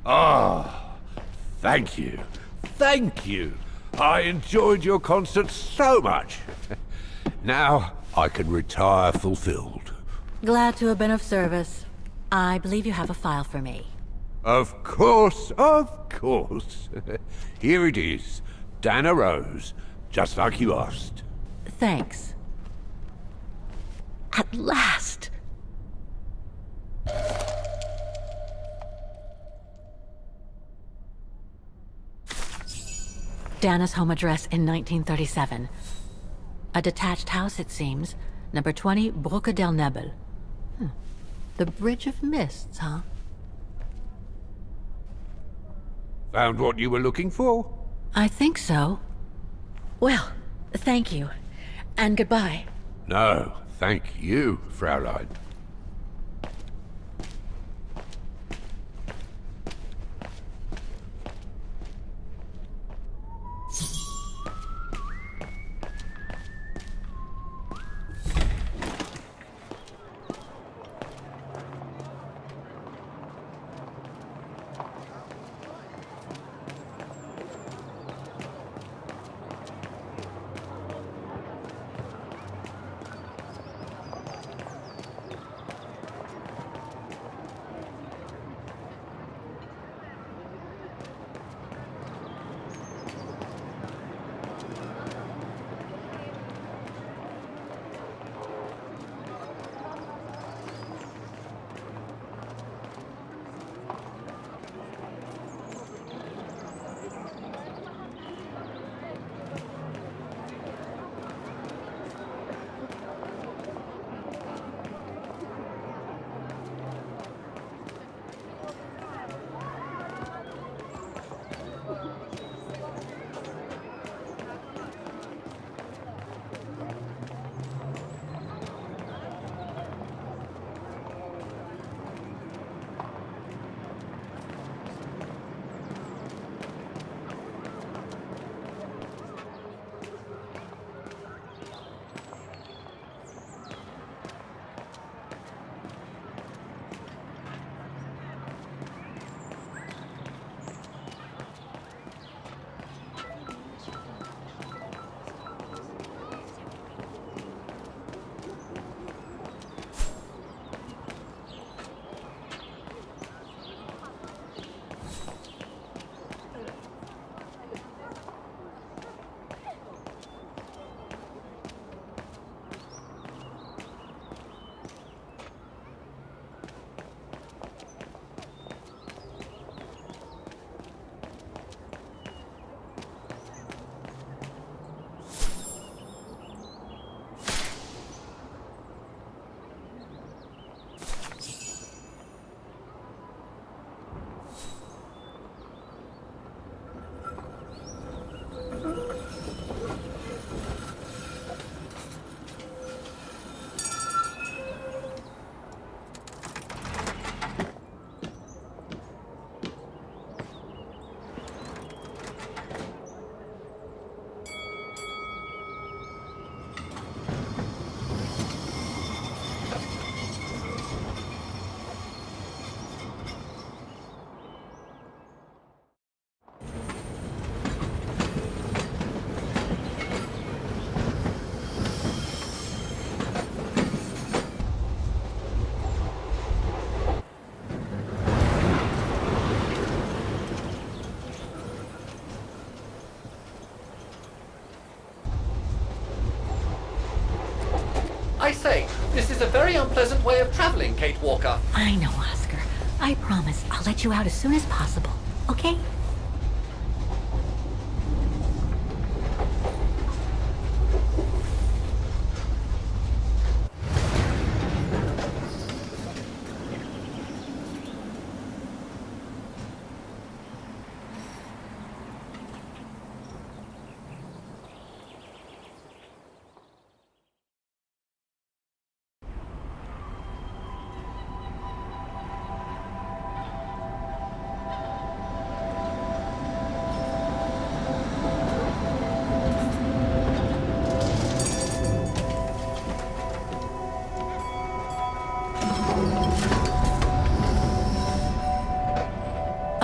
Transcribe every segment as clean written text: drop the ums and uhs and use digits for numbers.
Ah, thank you. Thank you. I enjoyed your concert so much. Now I can retire fulfilled. Glad to have been of service. I believe you have a file for me. Of course, of course. Here it is. Dana Rose, just like you asked. Thanks. At last! Dana's home address in 1937. A detached house, it seems. Number 20, Brücke del Nebel. The Bridge of Mists, huh? Found what you were looking for? I think so. Well, thank you. And goodbye. No, thank you, Fraulein. I say, this is a very unpleasant way of traveling, Kate Walker. I know, Oscar. I promise I'll let you out as soon as possible, okay?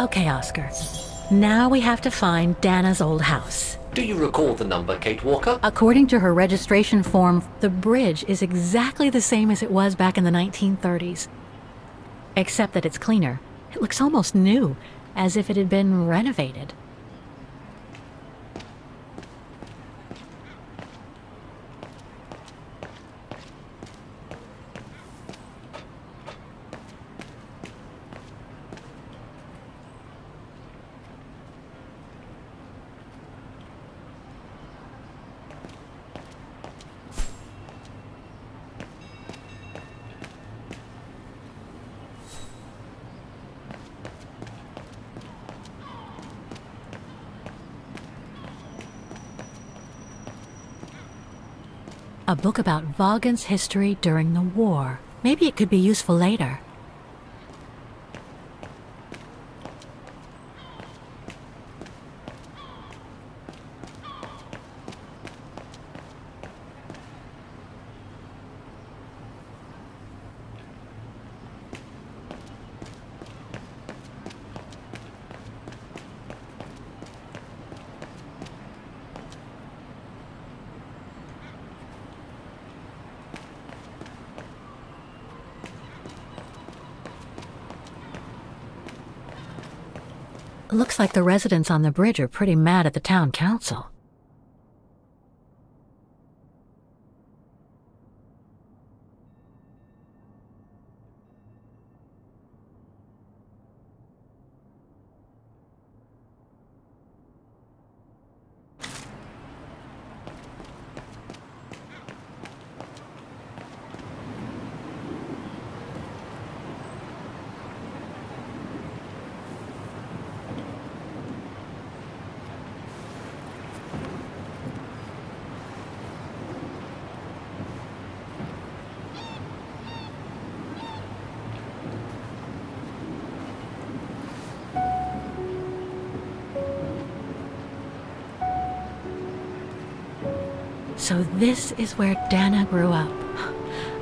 Okay, Oscar. Now we have to find Dana's old house. Do you recall the number, Kate Walker? According to her registration form, the bridge is exactly the same as it was back in the 1930s. Except that it's cleaner. It looks almost new, as if it had been renovated. A book about Vaughan's history during the war. Maybe it could be useful later. Looks like the residents on the bridge are pretty mad at the town council. So this is where Dana grew up.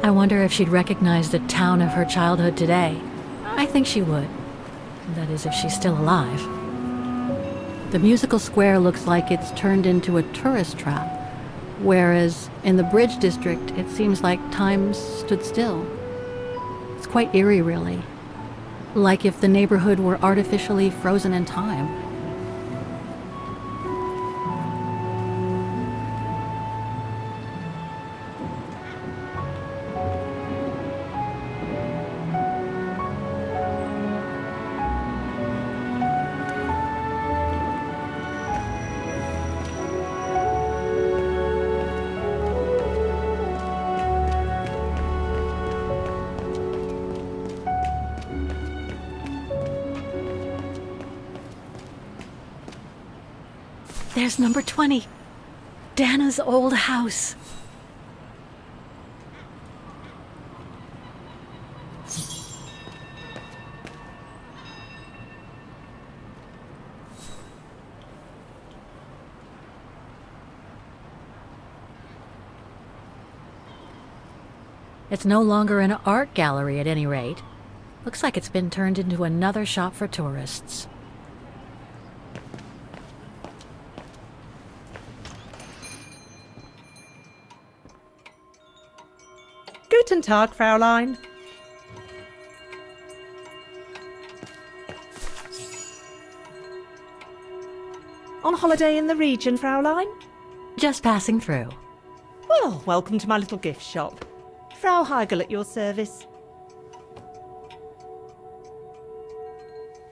I wonder if she'd recognize the town of her childhood today. I think she would. That is, if she's still alive. The musical square looks like it's turned into a tourist trap, whereas in the Bridge District, it seems like time stood still. It's quite eerie, really. Like if the neighborhood were artificially frozen in time. There's number 20. Dana's old house. It's no longer an art gallery at any rate. Looks like it's been turned into another shop for tourists. Guten Tag, Fräulein. On holiday in the region, Fräulein? Just passing through. Well, welcome to my little gift shop. Frau Heigl at your service.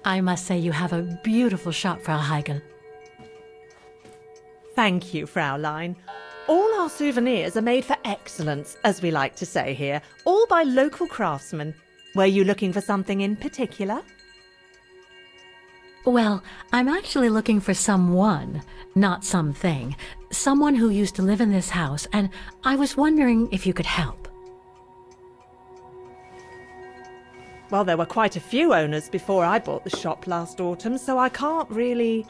I must say you have a beautiful shop, Frau Heigl. Thank you, Fräulein. All our souvenirs are made for excellence, as we like to say here, all by local craftsmen. Were you looking for something in particular? Well, I'm actually looking for someone, not something. Someone who used to live in this house, and I was wondering if you could help. Well, there were quite a few owners before I bought the shop last autumn, so I can't really...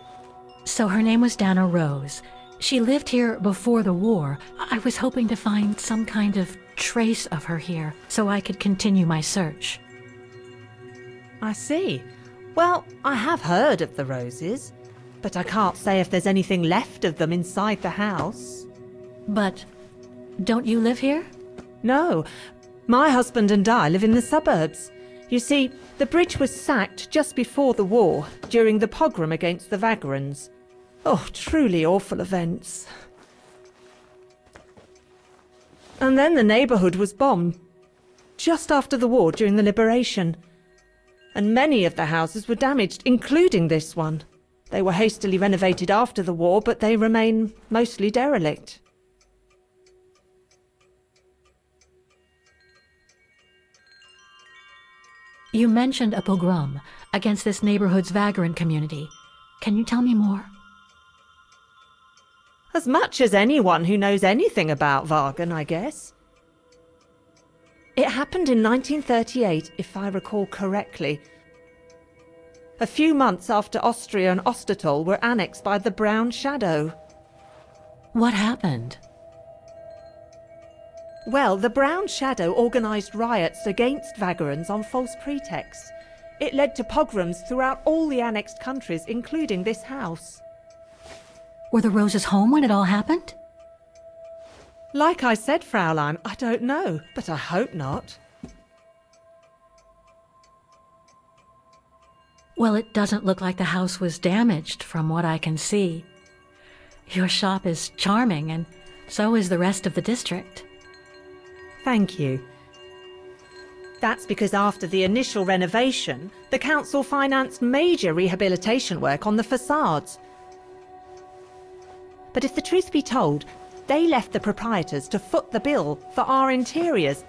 So her name was Dana Rose. She lived here before the war. I was hoping to find some kind of trace of her here, so I could continue my search. I see. Well, I have heard of the roses, but I can't say if there's anything left of them inside the house. But don't you live here? No, my husband and I live in the suburbs. You see, the bridge was sacked just before the war, during the pogrom against the Vagrants. Oh, truly awful events. And then the neighbourhood was bombed, just after the war during the liberation. And many of the houses were damaged, including this one. They were hastily renovated after the war, but they remain mostly derelict. You mentioned a pogrom against this neighborhood's vagrant community. Can you tell me more? As much as anyone who knows anything about Wagen, I guess. It happened in 1938, if I recall correctly. A few months after Austria and Ostertal were annexed by the Brown Shadow. What happened? Well, the Brown Shadow organised riots against Vagrants on false pretexts. It led to pogroms throughout all the annexed countries, including this house. Were the roses home when it all happened? Like I said, Fraulein, I don't know, but I hope not. Well, it doesn't look like the house was damaged from what I can see. Your shop is charming, and so is the rest of the district. Thank you. That's because after the initial renovation, the council financed major rehabilitation work on the facades. But if the truth be told, they left the proprietors to foot the bill for our interiors.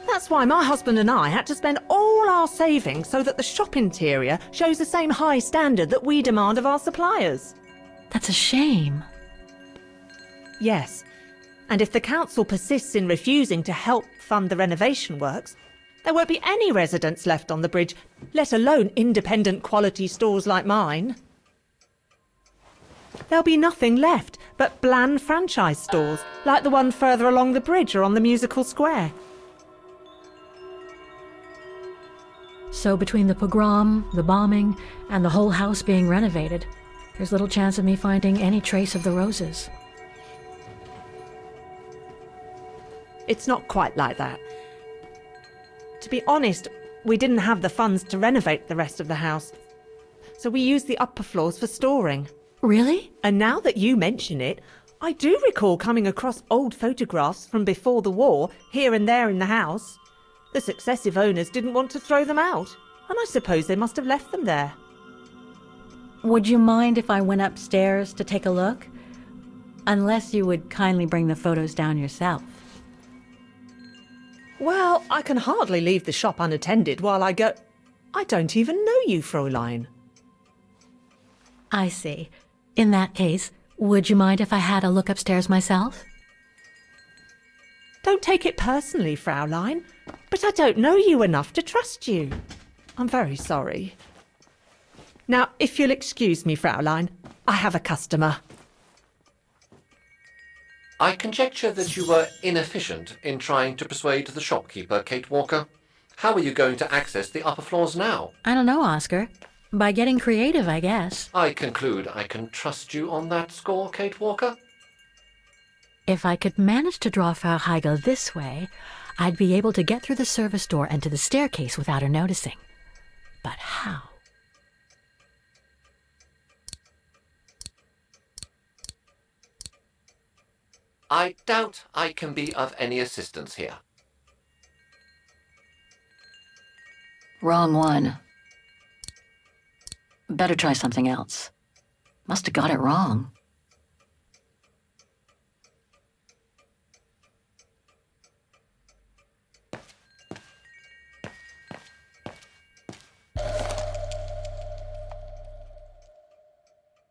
That's why my husband and I had to spend all our savings so that the shop interior shows the same high standard that we demand of our suppliers. That's a shame. Yes, and if the council persists in refusing to help fund the renovation works, there won't be any residents left on the bridge, let alone independent quality stores like mine. There'll be nothing left but bland franchise stores, like the one further along the bridge or on the musical square. So between the pogrom, the bombing, and the whole house being renovated, there's little chance of me finding any trace of the roses. It's not quite like that. To be honest, we didn't have the funds to renovate the rest of the house, so we used the upper floors for storing. Really? And now that you mention it, I do recall coming across old photographs from before the war, here and there in the house. The successive owners didn't want to throw them out, and I suppose they must have left them there. Would you mind if I went upstairs to take a look? Unless you would kindly bring the photos down yourself. Well, I can hardly leave the shop unattended while I go... I don't even know you, Fräulein. I see. In that case, would you mind if I had a look upstairs myself? Don't take it personally, Fraulein, but I don't know you enough to trust you. I'm very sorry. Now, if you'll excuse me, Fraulein, I have a customer. I conjecture that you were inefficient in trying to persuade the shopkeeper, Kate Walker. How are you going to access the upper floors now? I don't know, Oscar. By getting creative, I guess. I conclude I can trust you on that score, Kate Walker? If I could manage to draw Frau Heigl this way, I'd be able to get through the service door and to the staircase without her noticing. But how? I doubt I can be of any assistance here. Wrong one. Better try something else. Must have got it wrong.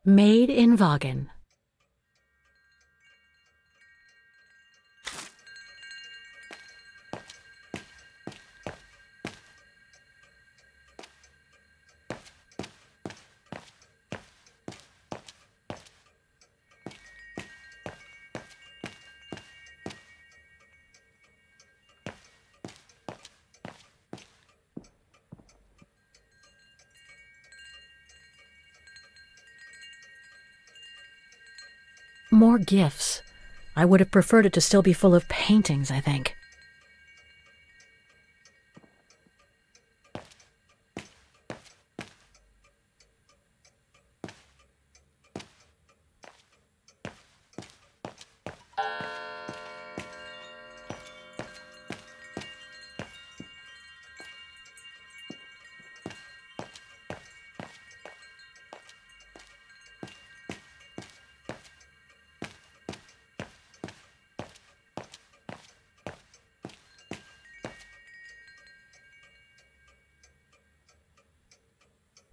Made in Wagen. More gifts. I would have preferred it to still be full of paintings, I think.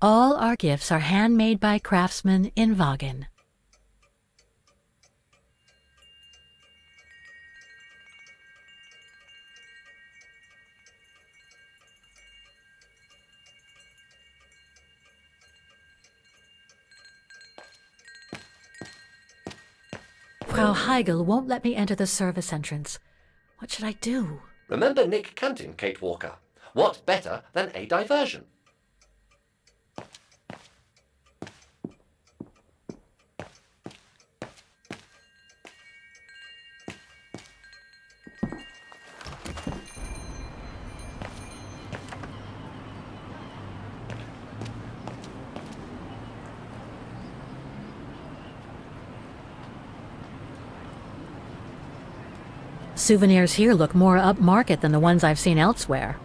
All our gifts are handmade by craftsmen in Vagen. Frau Heigl won't let me enter the service entrance. What should I do? Remember Nick Canton, Kate Walker. What better than a diversion? Souvenirs here look more upmarket than the ones I've seen elsewhere.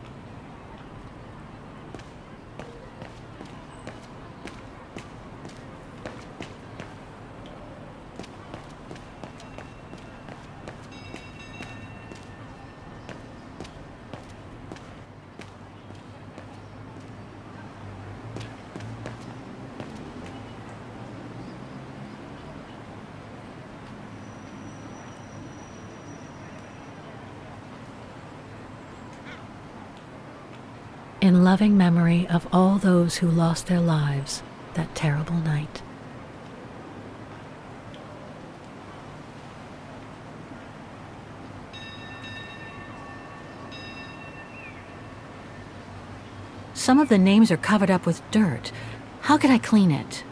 In loving memory of all those who lost their lives that terrible night. Some of the names are covered up with dirt. How could I clean it?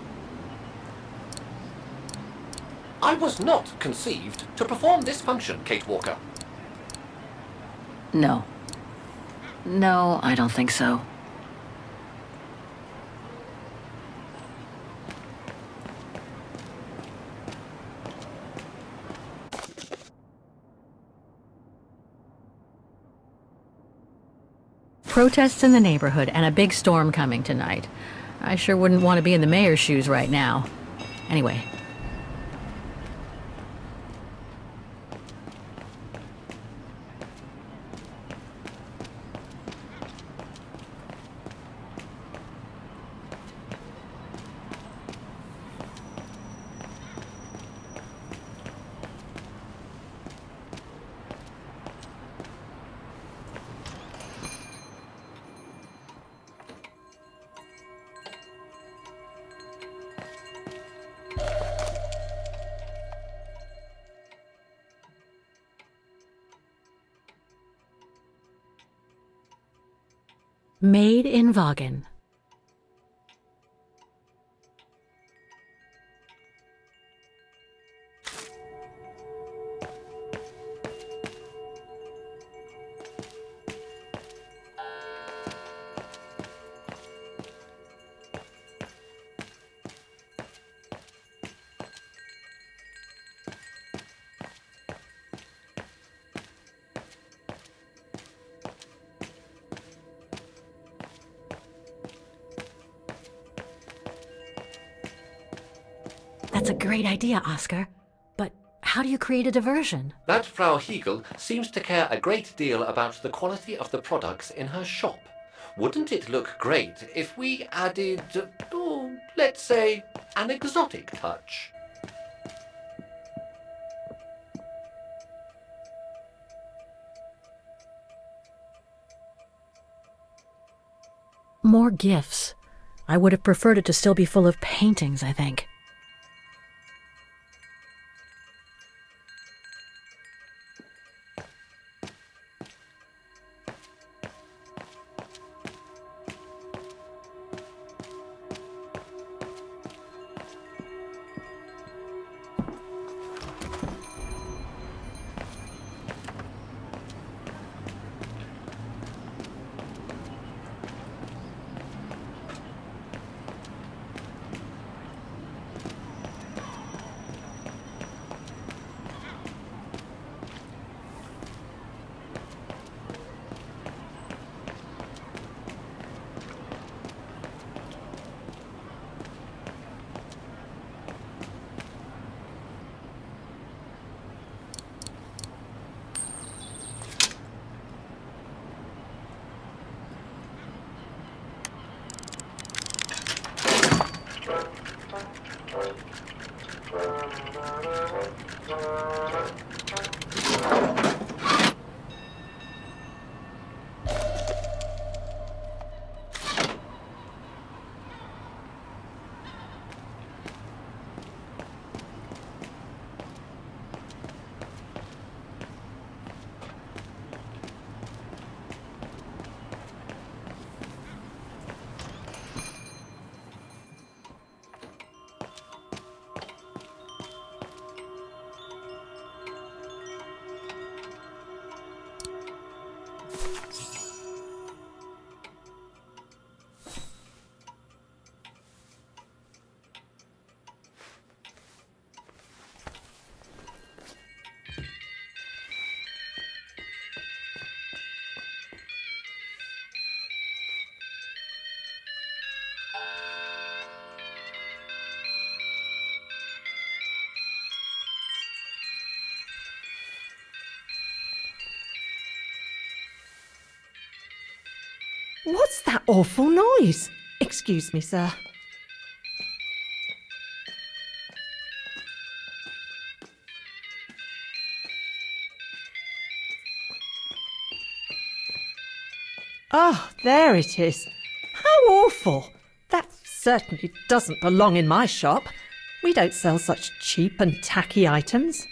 I was not conceived to perform this function, Kate Walker. No. No, I don't think so. Protests in the neighborhood and a big storm coming tonight. I sure wouldn't want to be in the mayor's shoes right now. Anyway. Made in Vagen. That's a great idea, Oscar. But how do you create a diversion? That Frau Heigl seems to care a great deal about the quality of the products in her shop. Wouldn't it look great if we added, let's say, an exotic touch? More gifts. I would have preferred it to still be full of paintings, I think. What's that awful noise? Excuse me, sir. Ah, there it is. How awful! That certainly doesn't belong in my shop. We don't sell such cheap and tacky items.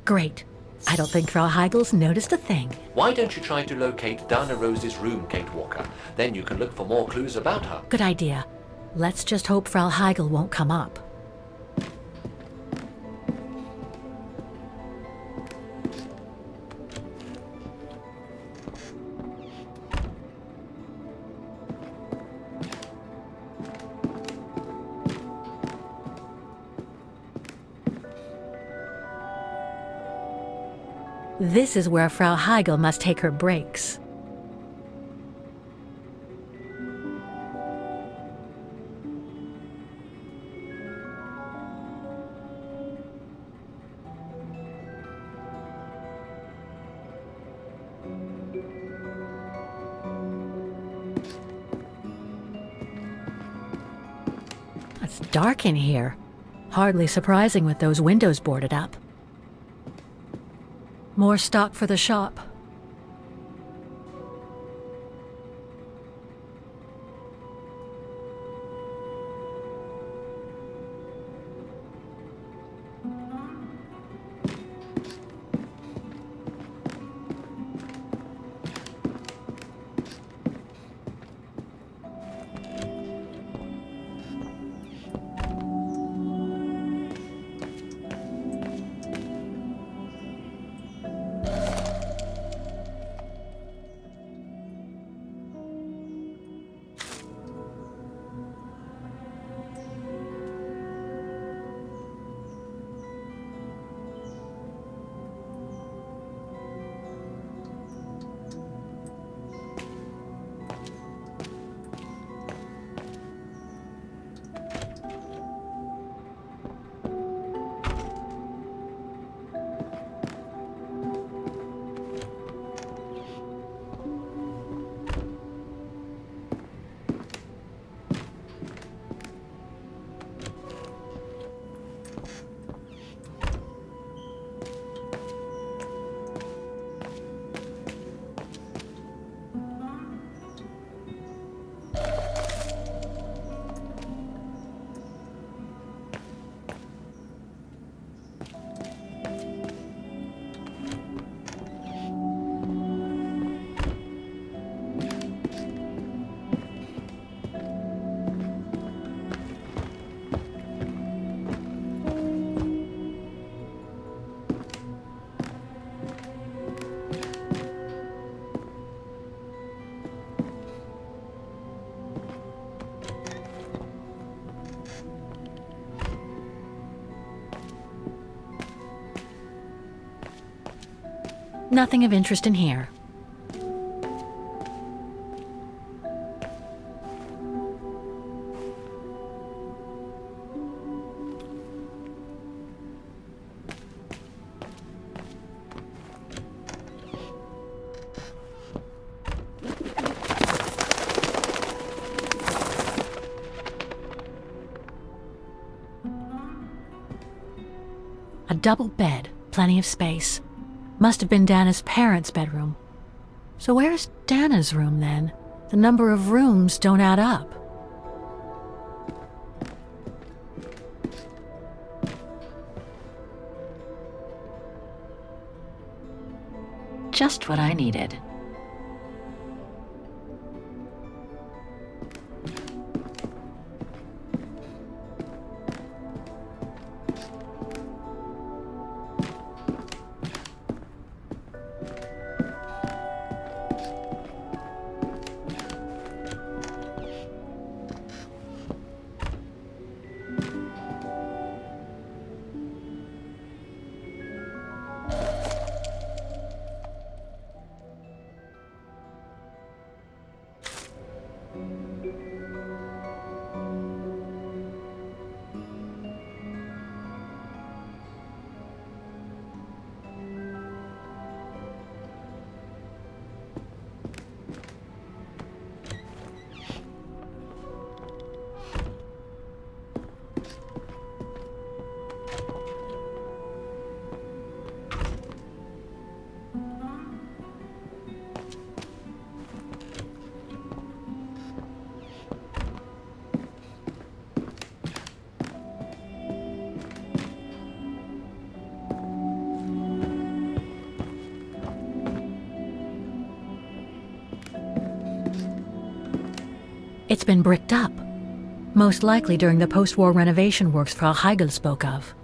Great. I don't think Frau Heigel's noticed a thing. Why don't you try to locate Dana Rose's room, Kate Walker? Then you can look for more clues about her. Good idea. Let's just hope Frau Heigel won't come up. This is where Frau Heigel must take her breaks. It's dark in here. Hardly surprising with those windows boarded up. More stock for the shop. Nothing of interest in here. A double bed, plenty of space. Must have been Dana's parents' bedroom. So where's Dana's room then? The number of rooms don't add up. Just what I needed. It's been bricked up, most likely during the post-war renovation works Frau Heigl spoke of.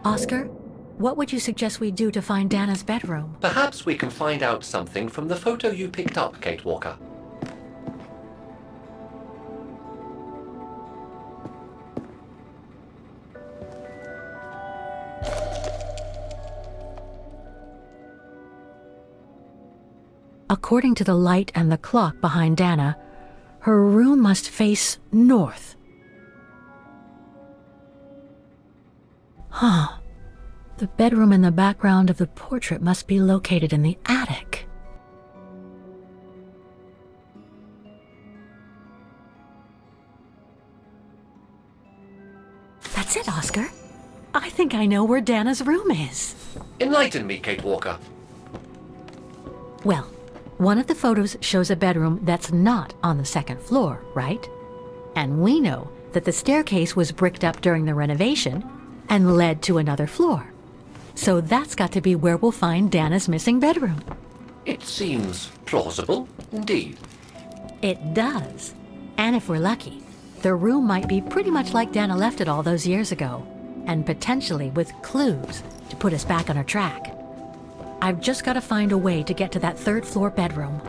Oscar, what would you suggest we do to find Dana's bedroom? Perhaps we can find out something from the photo you picked up, Kate Walker. According to the light and the clock behind Dana, her room must face north. Huh. The bedroom in the background of the portrait must be located in the attic. That's it, Oscar. I think I know where Dana's room is. Enlighten me, Kate Walker. Well, one of the photos shows a bedroom that's not on the second floor, right? And we know that the staircase was bricked up during the renovation and led to another floor. So that's got to be where we'll find Dana's missing bedroom. It seems plausible, indeed. It does. And if we're lucky, the room might be pretty much like Dana left it all those years ago, and potentially with clues to put us back on our track. I've just got to find a way to get to that third floor bedroom.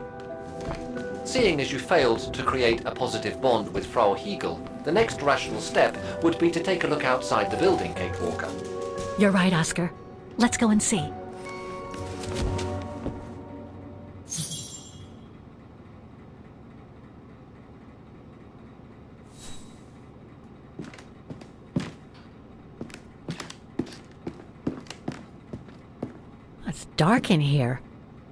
Seeing as you failed to create a positive bond with Frau Heigl, the next rational step would be to take a look outside the building, Kate Walker. You're right, Oscar. Let's go and see. It's dark in here.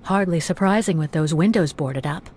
Hardly surprising with those windows boarded up.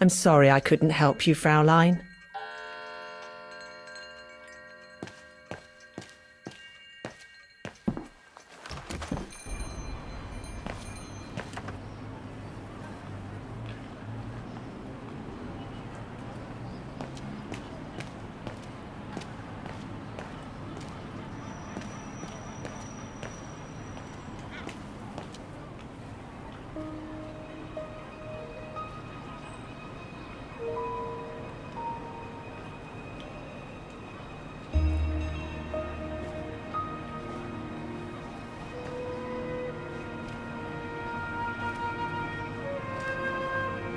I'm sorry I couldn't help you, Fraulein.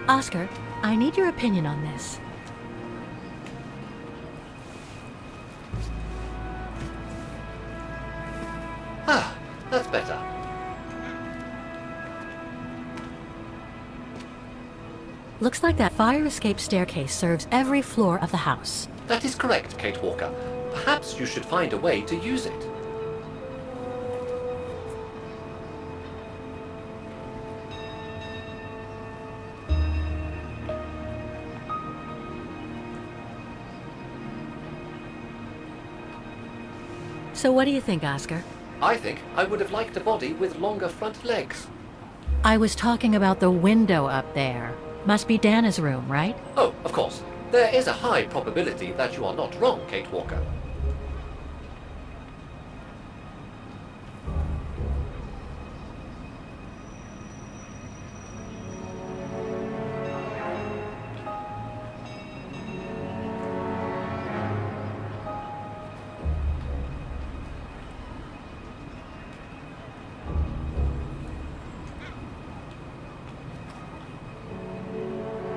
Oscar, I need your opinion on this. That's better. Looks like that fire escape staircase serves every floor of the house. That is correct, Kate Walker. Perhaps you should find a way to use it. So what do you think, Oscar? I think I would have liked a body with longer front legs. I was talking about the window up there. Must be Dana's room, right? Oh, of course. There is a high probability that you are not wrong, Kate Walker.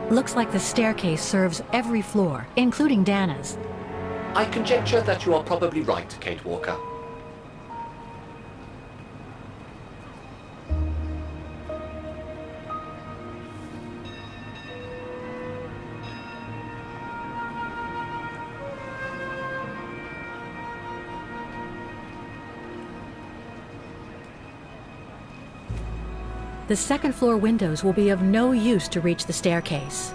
Looks like the staircase serves every floor, including Dana's. I conjecture that you are probably right, Kate Walker. The second floor windows will be of no use to reach the staircase.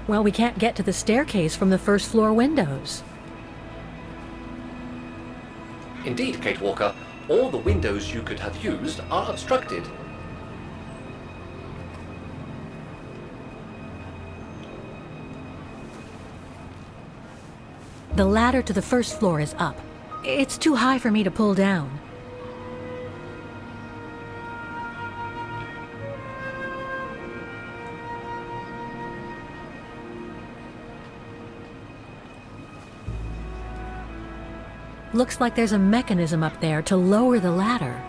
Well, we can't get to the staircase from the first floor windows. Indeed, Kate Walker, all the windows you could have used are obstructed. The ladder to the first floor is up. It's too high for me to pull down. Looks like there's a mechanism up there to lower the ladder.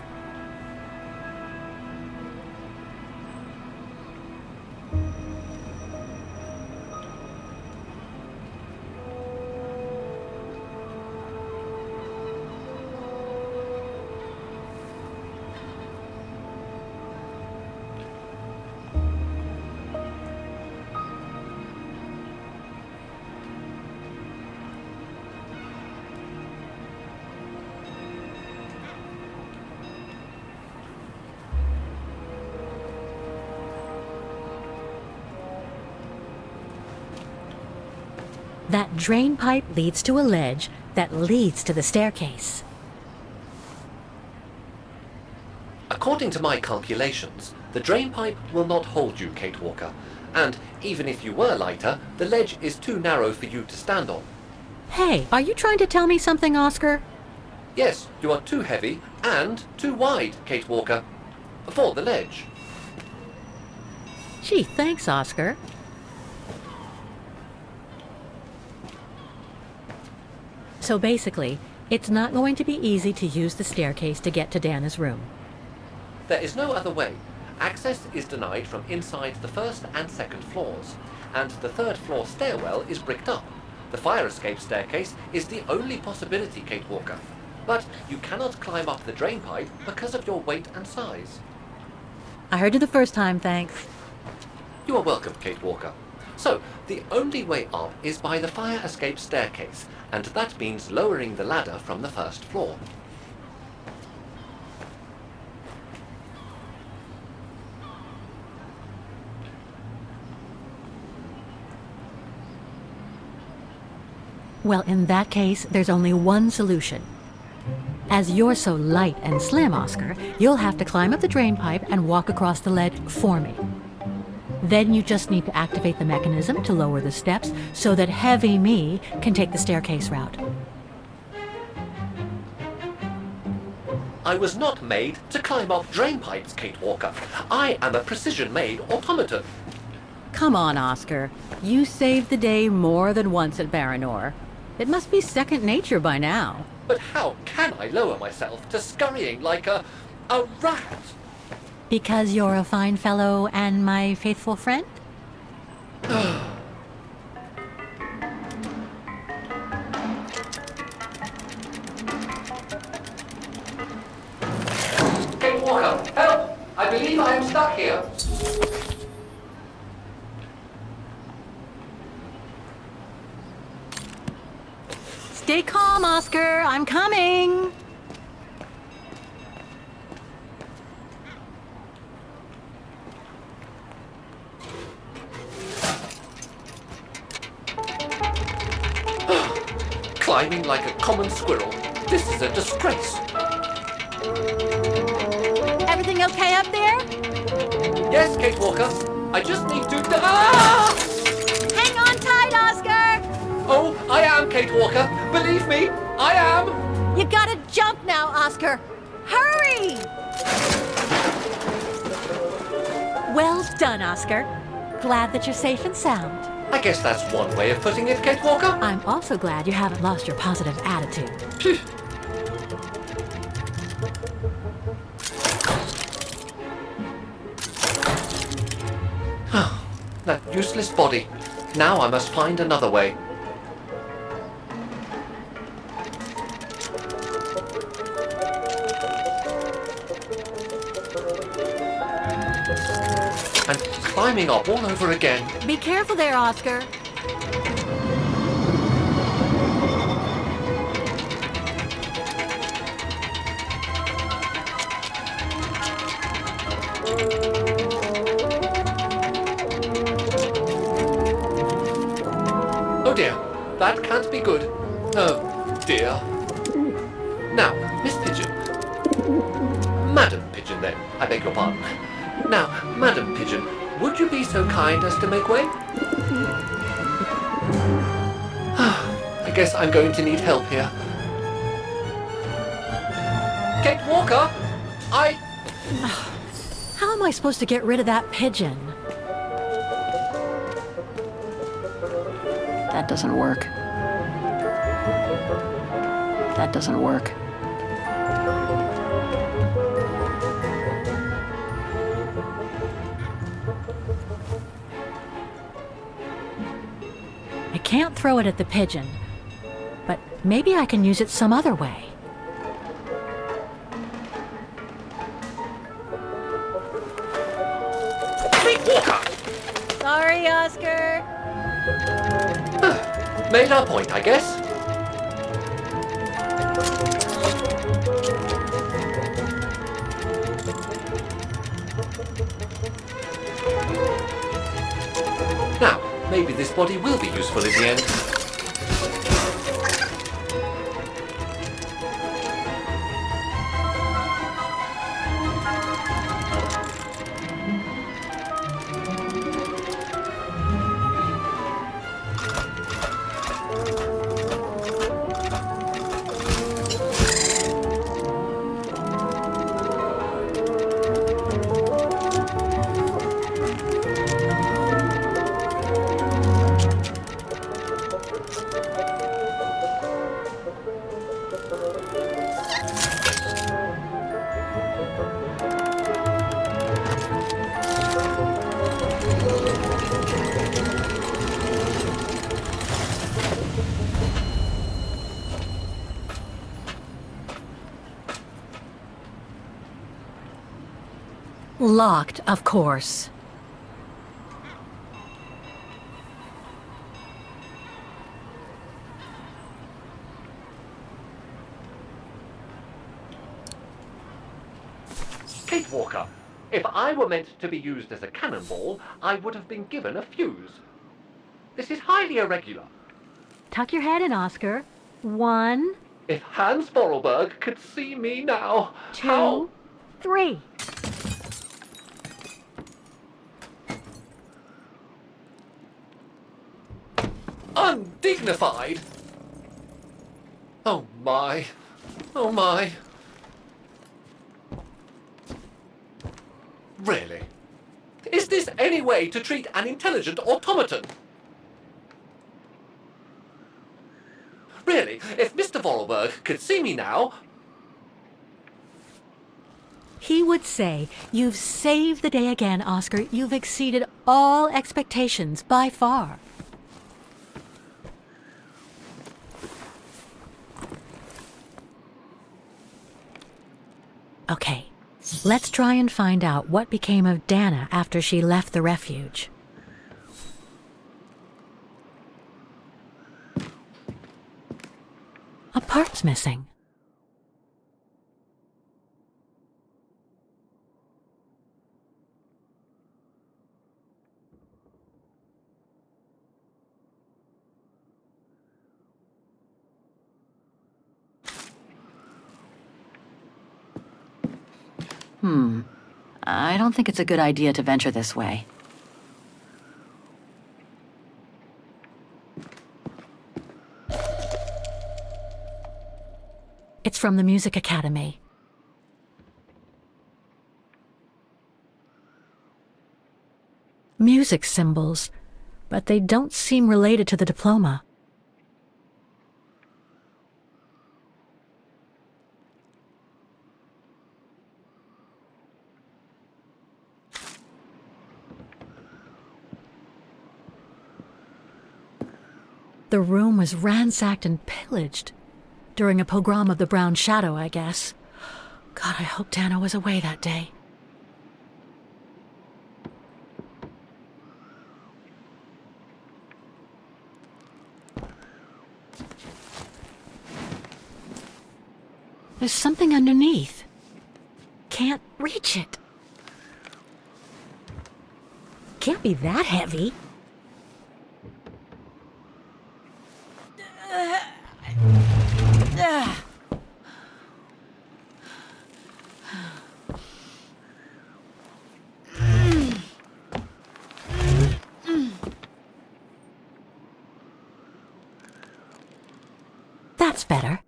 That drain pipe leads to a ledge that leads to the staircase. According to my calculations, the drain pipe will not hold you, Kate Walker. And even if you were lighter, the ledge is too narrow for you to stand on. Hey, are you trying to tell me something, Oscar? Yes, you are too heavy and too wide, Kate Walker, for the ledge. Gee, thanks, Oscar. So basically, it's not going to be easy to use the staircase to get to Dana's room. There is no other way. Access is denied from inside the first and second floors, and the third floor stairwell is bricked up. The fire escape staircase is the only possibility, Kate Walker. But you cannot climb up the drain pipe because of your weight and size. I heard you the first time, thanks. You are welcome, Kate Walker. So, the only way up is by the fire escape staircase, and that means lowering the ladder from the first floor. Well, in that case, there's only one solution. As you're so light and slim, Oscar, you'll have to climb up the drain pipe and walk across the ledge for me. Then you just need to activate the mechanism to lower the steps so that heavy me can take the staircase route. I was not made to climb up drain pipes, Kate Walker. I am a precision-made automaton. Come on, Oscar. You saved the day more than once at Baranor. It must be second nature by now. But how can I lower myself to scurrying like a rat? Because you're a fine fellow and my faithful friend? Kate Walker, help! I believe I am stuck here. Stay calm, Oscar. I'm coming. Climbing like a common squirrel. This is a disgrace. Everything okay up there? Yes, Kate Walker. I just need to... Ah! Hang on tight, Oscar. Oh, I am Kate Walker. Believe me, I am. You gotta jump now, Oscar. Hurry! Well done, Oscar. Glad that you're safe and sound. I guess that's one way of putting it, Kate Walker. I'm also glad you haven't lost your positive attitude. Phew. That useless body. Now I must find another way. And climbing up all over again. Be careful there, Oscar. Oh dear, that can't be good. Oh dear. Now, Miss Pigeon. Madam Pigeon then, I beg your pardon. Now, Madam Pigeon, would you be so kind as to make way? I guess I'm going to need help here. Kate Walker, How am I supposed to get rid of that pigeon? That doesn't work. That doesn't work. I can't throw it at the pigeon, but maybe I can use it some other way. Kate Walker! Sorry, Oscar. Made our point, I guess. Now, maybe this body will be useful in the end. Locked, of course. Kate Walker, if I were meant to be used as a cannonball, I would have been given a fuse. This is highly irregular. Tuck your head in, Oscar. 1, If Hans Vorarlberg could see me now, 2, how... 3. Undignified! Oh my. Oh my. Really? Is this any way to treat an intelligent automaton? Really, if Mr. Vorarlberg could see me now... He would say, "You've saved the day again, Oscar. You've exceeded all expectations by far." Okay, let's try and find out what became of Dana after she left the refuge. A part's missing. I don't think it's a good idea to venture this way. It's from the Music Academy. Music symbols, but they don't seem related to the diploma. The room was ransacked and pillaged. During a pogrom of the Brown Shadow, I guess. God, I hope Dana was away that day. There's something underneath. Can't reach it. Can't be that heavy. That's better.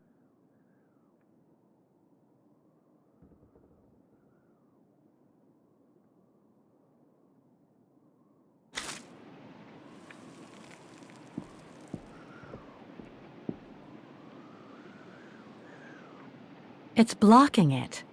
It's blocking it.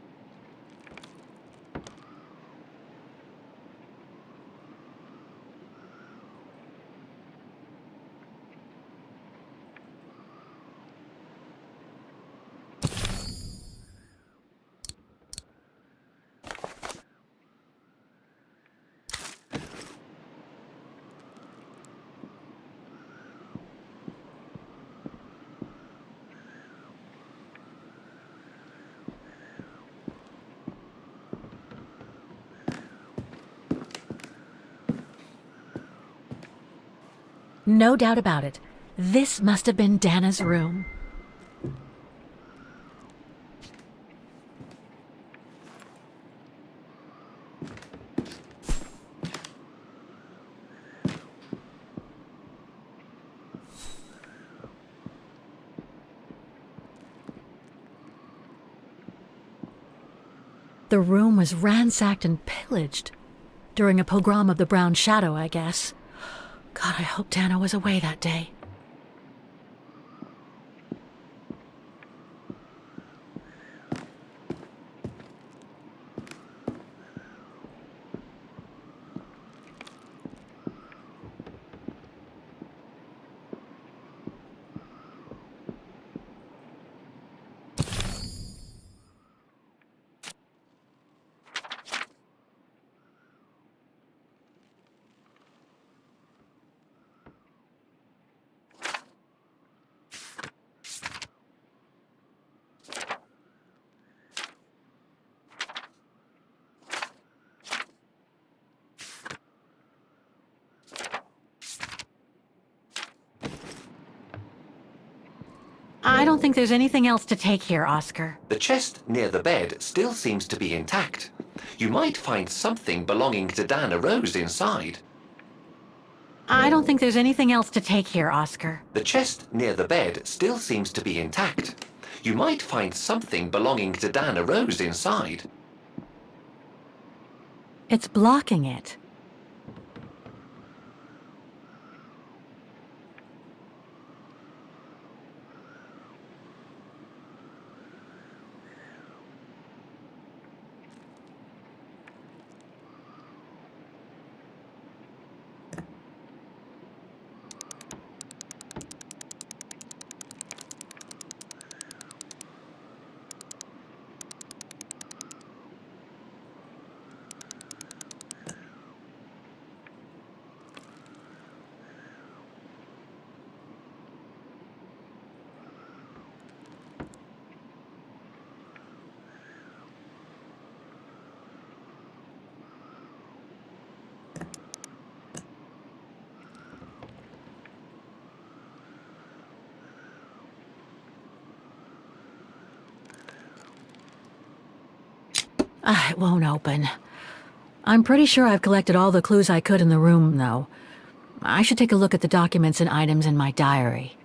No doubt about it. This must have been Dana's room. The room was ransacked and pillaged. During a pogrom of the Brown Shadow, I guess. God, I hope Dana was away that day. I don't think there's anything else to take here, Oscar. The chest near the bed still seems to be intact. You might find something belonging to Dana Rose inside. I don't think there's anything else to take here, Oscar. The chest near the bed still seems to be intact. You might find something belonging to Dana Rose inside. It's blocking it. It won't open. I'm pretty sure I've collected all the clues I could in the room, though. I should take a look at the documents and items in my diary.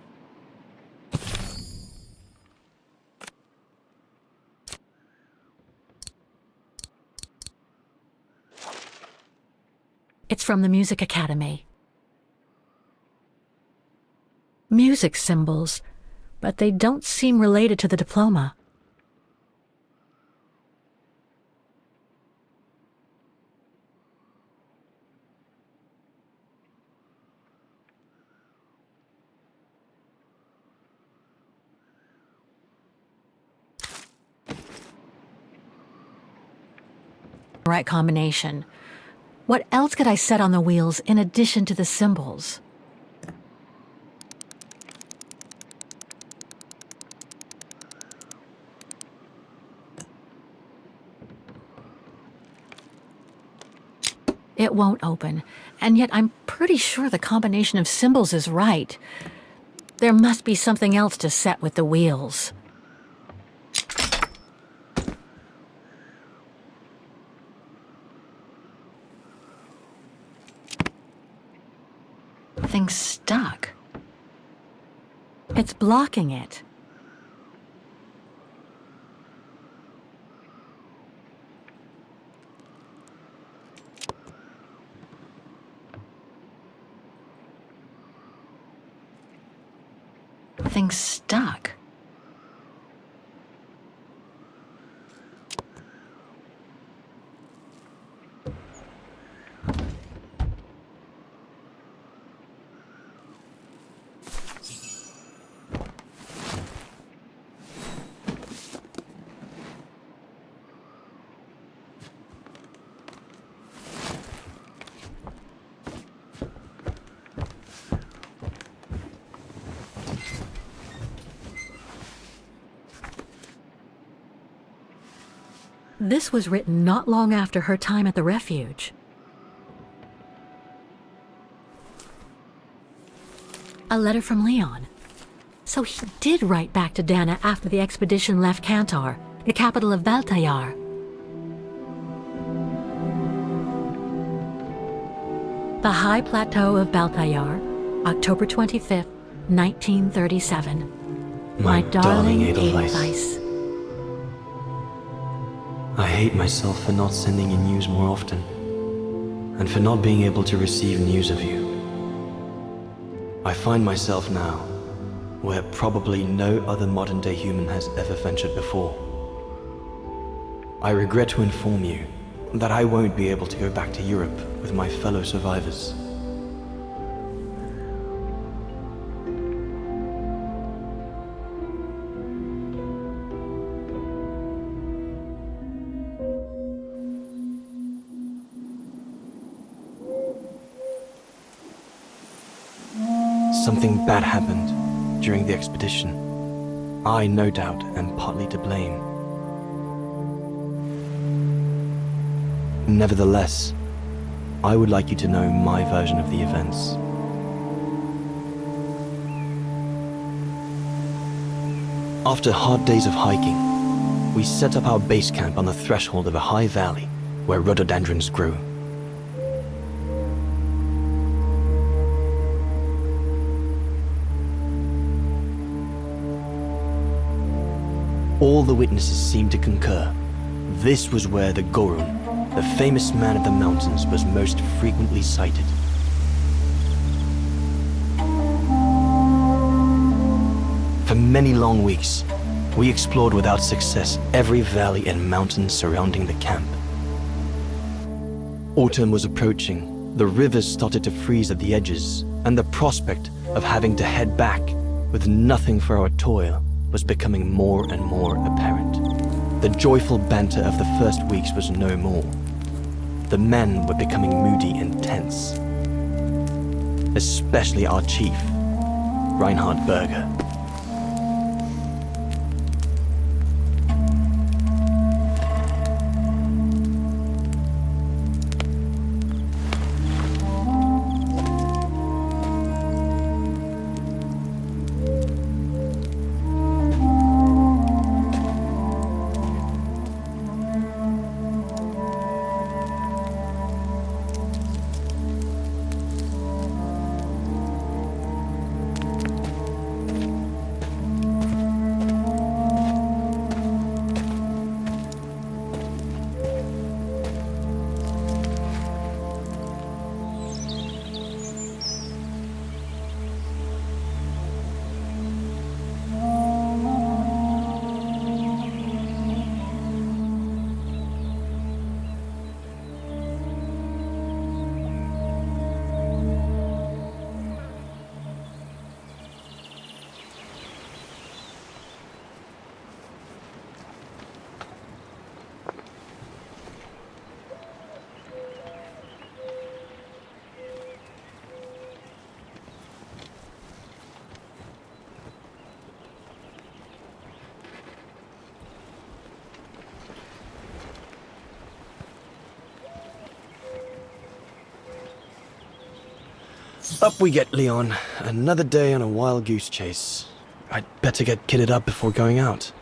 It's from the Music Academy. Music symbols, but they don't seem related to the diploma. Right combination. What else could I set on the wheels in addition to the symbols? It won't open, and yet I'm pretty sure the combination of symbols is right. There must be something else to set with the wheels. Thing's stuck. It's blocking it. Thing's stuck. This was written not long after her time at the refuge. A letter from Leon. So he did write back to Dana after the expedition left Kantar, the capital of Baltayar. The High Plateau of Baltayar, October 25th, 1937. My darling Edelweiss. I hate myself for not sending you news more often, and for not being able to receive news of you. I find myself now where probably no other modern-day human has ever ventured before. I regret to inform you that I won't be able to go back to Europe with my fellow survivors. Something bad happened during the expedition. I, no doubt, am partly to blame. Nevertheless, I would like you to know my version of the events. After hard days of hiking, we set up our base camp on the threshold of a high valley where rhododendrons grew. All the witnesses seemed to concur. This was where the Gorun, the famous man of the mountains, was most frequently sighted. For many long weeks, we explored without success every valley and mountain surrounding the camp. Autumn was approaching, the rivers started to freeze at the edges, and the prospect of having to head back with nothing for our toil was becoming more and more apparent. The joyful banter of the first weeks was no more. The men were becoming moody and tense. Especially our chief, Reinhard Berger. Up we get, Leon. Another day on a wild goose chase. I'd better get kitted up before going out.